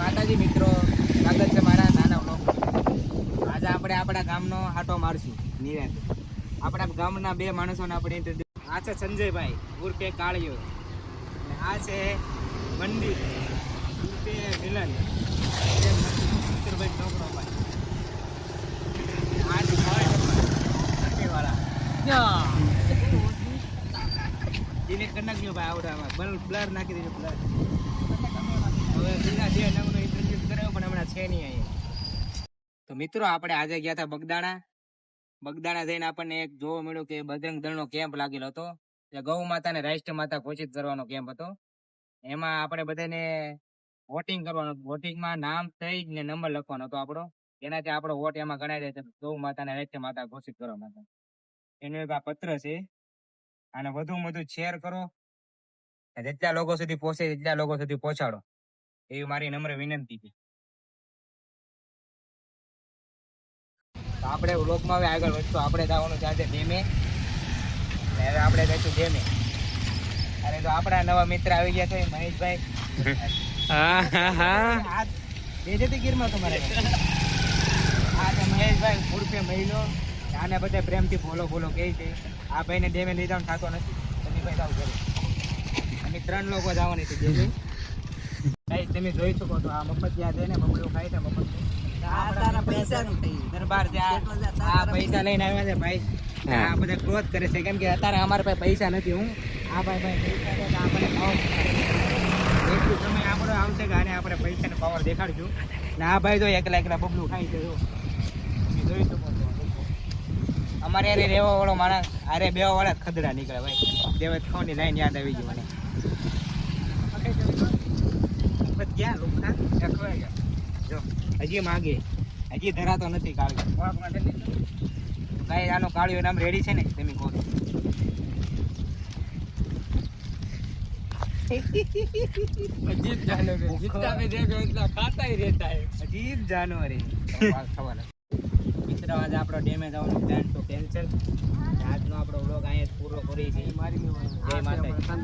માતાજી મિત્રો, સ્વાગત છે મારા નાના વ્લોગમાં. આજે આપણે આપણા ગામનો આટો મારશું નિરાંતે. આપણા ગામના બે માણસોને આપણે ઇન્ટ્રોડ્યુસ. આ છે સંજયભાઈ ઉર્ફે કાળિયો, અને આ છે મંદિર ઉર્ફે મિલન મિત્રભાઈ છોકરો ભાઈ. આ છે વાળા ડિલીટ કરી નાખ્યો ભાઈ. આવડામાં બ્લર નાખી દીધું બ્લર. હવે બીજા જે નવનો ઇન્ટરવ્યુ કર્યો પણ હમણાં છે નહીં અહીંયા. તો મિત્રો આપણે આજે ગયા હતા બગદાણા જઈને આપણને એક જોવા મળ્યું કે બજરંગ દળનો કેમ્પ લાગેલો હતો. ગૌ માતાને રાષ્ટ્ર માતા ઘોષિત કરવાનો કેમ્પ હતો. એમાં આપણે બધાને વોટિંગ કરવાનું. વોટિંગમાં નામ થઈ ને નંબર લખવાનો હતો આપણો. એનાથી આપણો વોટ એમાં ગણાય જાય ગૌ માતાને રાષ્ટ્ર માતા ઘોષિત કરવા માટે. એનું એક આ પત્ર છે. અને વધુમાં વધુ શેર કરો, જેટલા લોકો સુધી પહોંચે એટલા લોકો સુધી પહોંચાડો, એવી મારી નમ્ર વિનંતી છે. આપણે વ્લોગમાં હવે આગળ વધશું. આપણે જવાનું છે આજે ડેમે. હવે આપણે જઈશું ડેમે. અરે તો આપણા નવા મિત્ર આવી ગયા છે મહેશભાઈ. બેજેતી ગીરમાં તમારે આ છે મહેશભાઈ ઉર્ફે મહિલો. આને બધા પ્રેમથી બોલો કહે છે. આ ભાઈને ડેમે લઈ જવાનું થતો નથી. તમે ભાઈ જાવ ઘરે. અમે 3 લોકો જવાની છે ડેમે. ભાઈ તમે જોઈ શકો તો આ મફત ત્યાં છે ને બબડું ખાય છે મફત. દરબાર આ પૈસા લઈને આવ્યા છે ભાઈ. આ બધા ક્રોધ કરે છે કેમ કે અત્યારે અમારા પાસે પૈસા નથી. હું આ ભાઈ પૈસા છે તો આપણે ભાવ એટલું સમય આપણો આવશે કે આને આપણે પૈસાનો પાવર દેખાડશું. ને આ ભાઈ તો એકલા બબલું ખાય છે. જોઈ શકો છો અમારે અરે રેવા વાળો માણસ અરે બેવા વાળા ખદડા નીકળે ભાઈ. દેવત ખાવાની લાઈન યાદ આવી ગઈ મને. ક્યાં લોકો જો હજી માગે હજી ધરાતો નથી કાળિયો. ભાઈ આનો કાળિયો નામ રેડી છે ને તમે કહો. અજીબ જાનવર जितना भी देखो इतना खाता ही रहता है. अजीब जानवर है. મિત્ર આજે આપણો ડેમે જવાનો પ્લાન તો કેન્સલ. આજનો આપણો વ્લોગ અહીંયા પૂરો કરી છે. જય માતા.